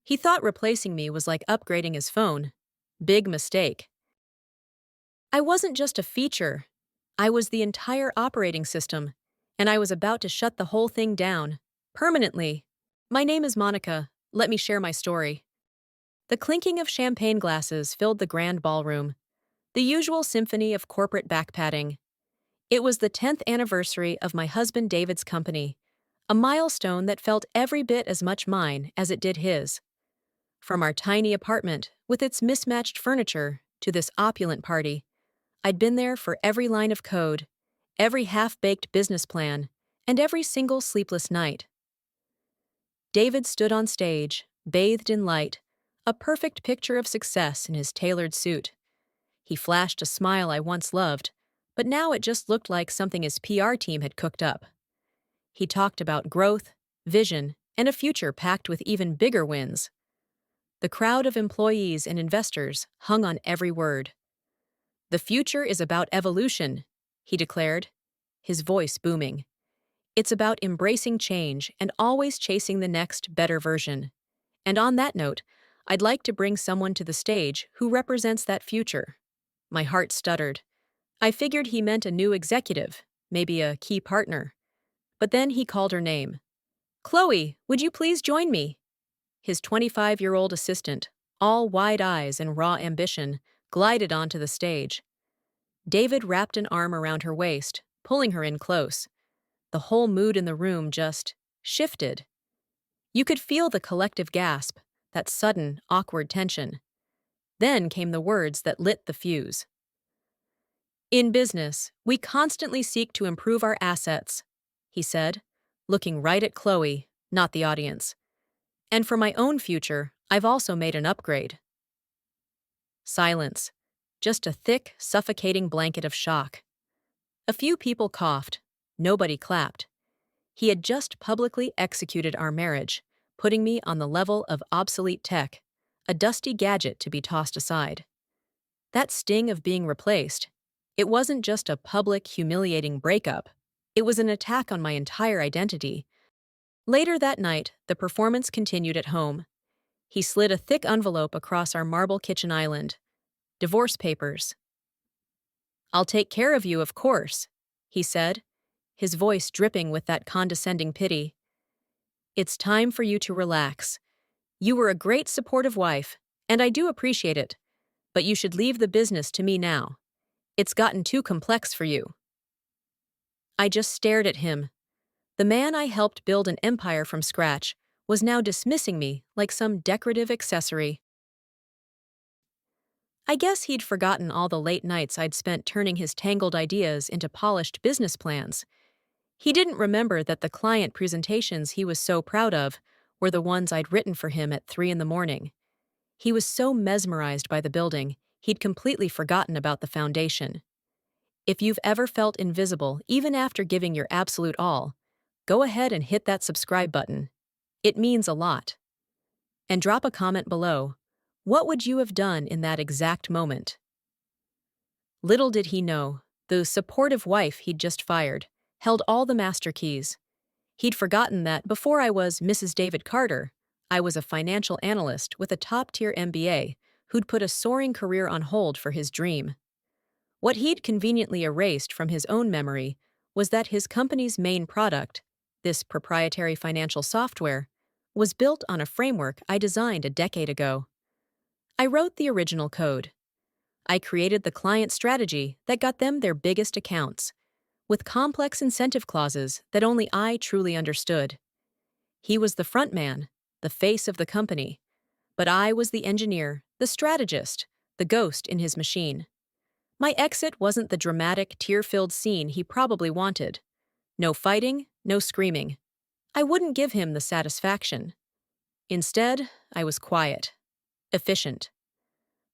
He thought replacing me was like upgrading his phone. Big mistake. I wasn't just a feature. I was the entire operating system, and I was about to shut the whole thing down. Permanently. My name is Monica. Let me share my story. The clinking of champagne glasses filled the grand ballroom, the usual symphony of corporate backpatting. It was the 10th anniversary of my husband David's company, a milestone that felt every bit as much mine as it did his. From our tiny apartment, with its mismatched furniture, to this opulent party, I'd been there for every line of code, every half-baked business plan, and every single sleepless night. David stood on stage, bathed in light, a perfect picture of success in his tailored suit. He flashed a smile I once loved, but now it just looked like something his PR team had cooked up. He talked about growth, vision, and a future packed with even bigger wins. The crowd of employees and investors hung on every word. "The future is about evolution," he declared, his voice booming. "It's about embracing change and always chasing the next, better version. And on that note, I'd like to bring someone to the stage who represents that future." My heart stuttered. I figured he meant a new executive, maybe a key partner. But then he called her name. "Chloe, would you please join me?" His 25-year-old assistant, all wide eyes and raw ambition, glided onto the stage. David wrapped an arm around her waist, pulling her in close. The whole mood in the room just shifted. You could feel the collective gasp, that sudden, awkward tension. Then came the words that lit the fuse. "In business, we constantly seek to improve our assets," he said, looking right at Chloe, not the audience. "And for my own future, I've also made an upgrade." Silence. Just a thick, suffocating blanket of shock. A few people coughed. Nobody clapped. He had just publicly executed our marriage, putting me on the level of obsolete tech, a dusty gadget to be tossed aside. That sting of being replaced, it wasn't just a public, humiliating breakup. It was an attack on my entire identity. Later that night, the performance continued at home. He slid a thick envelope across our marble kitchen island. Divorce papers. "I'll take care of you, of course," he said, his voice dripping with that condescending pity. "It's time for you to relax. You were a great supportive wife, and I do appreciate it, but you should leave the business to me now. It's gotten too complex for you." I just stared at him. The man I helped build an empire from scratch was now dismissing me like some decorative accessory. I guess he'd forgotten all the late nights I'd spent turning his tangled ideas into polished business plans. He didn't remember that the client presentations he was so proud of were the ones I'd written for him at 3 a.m. He was so mesmerized by the building, he'd completely forgotten about the foundation. If you've ever felt invisible, even after giving your absolute all, go ahead and hit that subscribe button. It means a lot. And drop a comment below. What would you have done in that exact moment? Little did he know, the supportive wife he'd just fired held all the master keys. He'd forgotten that before I was Mrs. David Carter, I was a financial analyst with a top-tier MBA who'd put a soaring career on hold for his dream. What he'd conveniently erased from his own memory was that his company's main product, this proprietary financial software, was built on a framework I designed a decade ago. I wrote the original code. I created the client strategy that got them their biggest accounts, with complex incentive clauses that only I truly understood. He was the front man, the face of the company, but I was the engineer, the strategist, the ghost in his machine. My exit wasn't the dramatic, tear-filled scene he probably wanted. No fighting, no screaming. I wouldn't give him the satisfaction. Instead, I was quiet, efficient.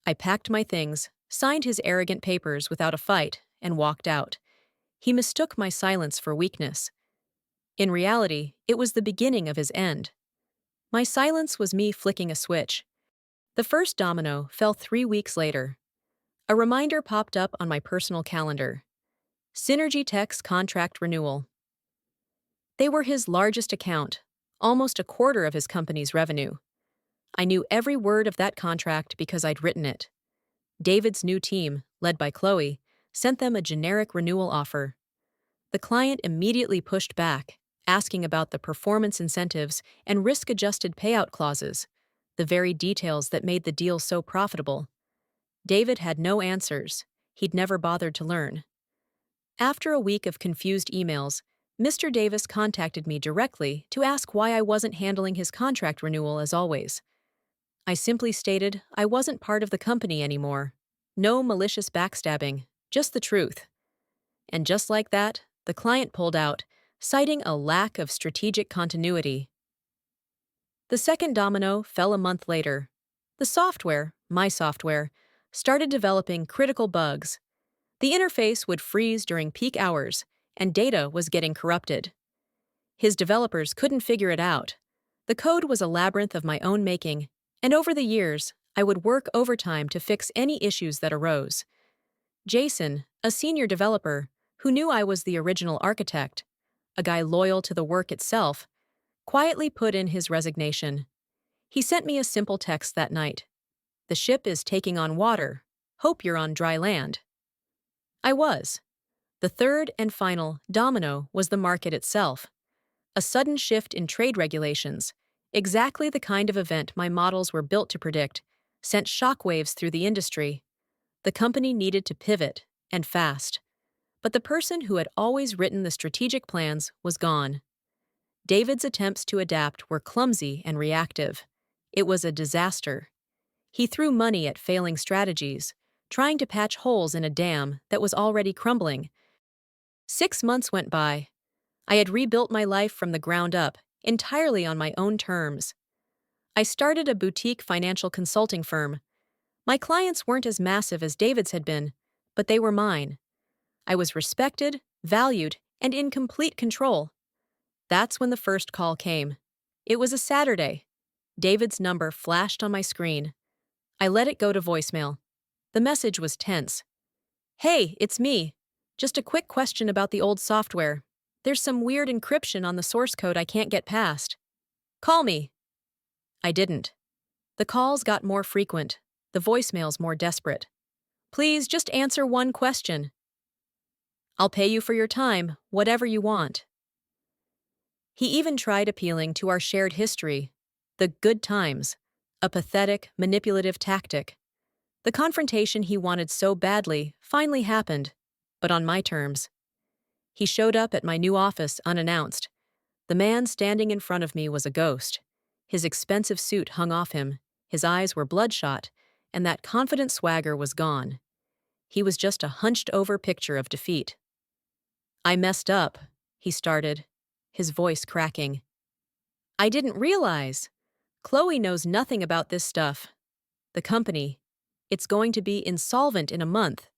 I packed my things, signed his arrogant papers without a fight, and walked out. He mistook my silence for weakness. In reality, it was the beginning of his end. My silence was me flicking a switch. The first domino fell 3 weeks later. A reminder popped up on my personal calendar. Synergy Tech's contract renewal. They were his largest account, almost a quarter of his company's revenue. I knew every word of that contract because I'd written it. David's new team, led by Chloe, sent them a generic renewal offer. The client immediately pushed back, asking about the performance incentives and risk-adjusted payout clauses, the very details that made the deal so profitable. David had no answers. He'd never bothered to learn. After a week of confused emails, Mr. Davis contacted me directly to ask why I wasn't handling his contract renewal as always. I simply stated I wasn't part of the company anymore. No malicious backstabbing, just the truth. And just like that, the client pulled out, citing a lack of strategic continuity. The second domino fell a month later. The software, my software, started developing critical bugs. The interface would freeze during peak hours, and data was getting corrupted. His developers couldn't figure it out. The code was a labyrinth of my own making, and over the years, I would work overtime to fix any issues that arose. Jason, a senior developer, who knew I was the original architect, a guy loyal to the work itself, quietly put in his resignation. He sent me a simple text that night. "The ship is taking on water. Hope you're on dry land." I was. The third and final domino was the market itself. A sudden shift in trade regulations, exactly the kind of event my models were built to predict, sent shockwaves through the industry. The company needed to pivot, and fast. But the person who had always written the strategic plans was gone. David's attempts to adapt were clumsy and reactive. It was a disaster. He threw money at failing strategies, trying to patch holes in a dam that was already crumbling. 6 months went by. I had rebuilt my life from the ground up, entirely on my own terms. I started a boutique financial consulting firm. My clients weren't as massive as David's had been, but they were mine. I was respected, valued, and in complete control. That's when the first call came. It was a Saturday. David's number flashed on my screen. I let it go to voicemail. The message was tense. "Hey, it's me. Just a quick question about the old software. There's some weird encryption on the source code I can't get past. Call me." I didn't. The calls got more frequent, the voicemails more desperate. "Please just answer one question." "I'll pay you for your time, whatever you want." He even tried appealing to our shared history, the good times, a pathetic, manipulative tactic. The confrontation he wanted so badly finally happened, but on my terms. He showed up at my new office unannounced. The man standing in front of me was a ghost. His expensive suit hung off him, his eyes were bloodshot, and that confident swagger was gone. He was just a hunched-over picture of defeat. "I messed up," he started, his voice cracking. "I didn't realize. Chloe knows nothing about this stuff. The company, it's going to be insolvent in a month.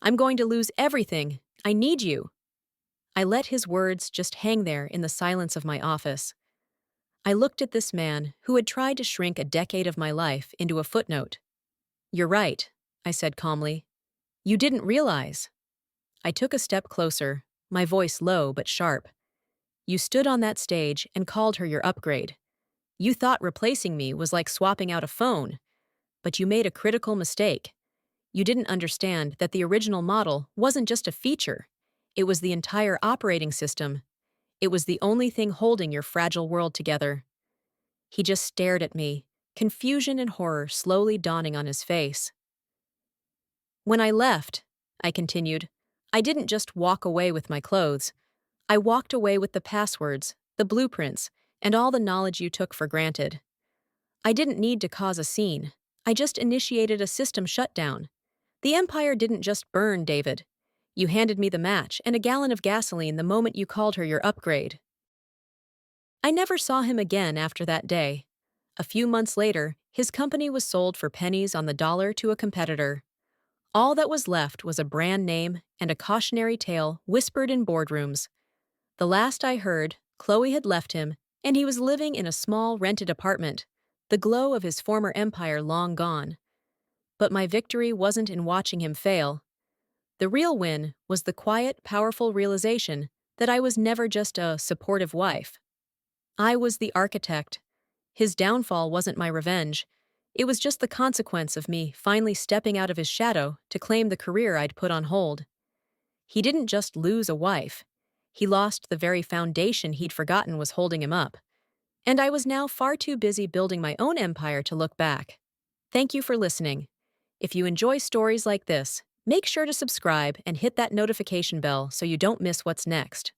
I'm going to lose everything. I need you." I let his words just hang there in the silence of my office. I looked at this man who had tried to shrink a decade of my life into a footnote. "You're right," I said calmly. "You didn't realize." I took a step closer, my voice low but sharp. "You stood on that stage and called her your upgrade. You thought replacing me was like swapping out a phone. But you made a critical mistake. You didn't understand that the original model wasn't just a feature. It was the entire operating system. It was the only thing holding your fragile world together." He just stared at me, confusion and horror slowly dawning on his face. "When I left," I continued, "I didn't just walk away with my clothes. I walked away with the passwords, the blueprints, and all the knowledge you took for granted. I didn't need to cause a scene. I just initiated a system shutdown. The empire didn't just burn, David. You handed me the match and a gallon of gasoline the moment you called her your upgrade." I never saw him again after that day. A few months later, his company was sold for pennies on the dollar to a competitor. All that was left was a brand name and a cautionary tale whispered in boardrooms. The last I heard, Chloe had left him, and he was living in a small rented apartment, the glow of his former empire long gone. But my victory wasn't in watching him fail. The real win was the quiet, powerful realization that I was never just a supportive wife. I was the architect, His downfall wasn't my revenge. It was just the consequence of me finally stepping out of his shadow to claim the career I'd put on hold. He didn't just lose a wife. He lost the very foundation he'd forgotten was holding him up. And I was now far too busy building my own empire to look back. Thank you for listening. If you enjoy stories like this, make sure to subscribe and hit that notification bell so you don't miss what's next.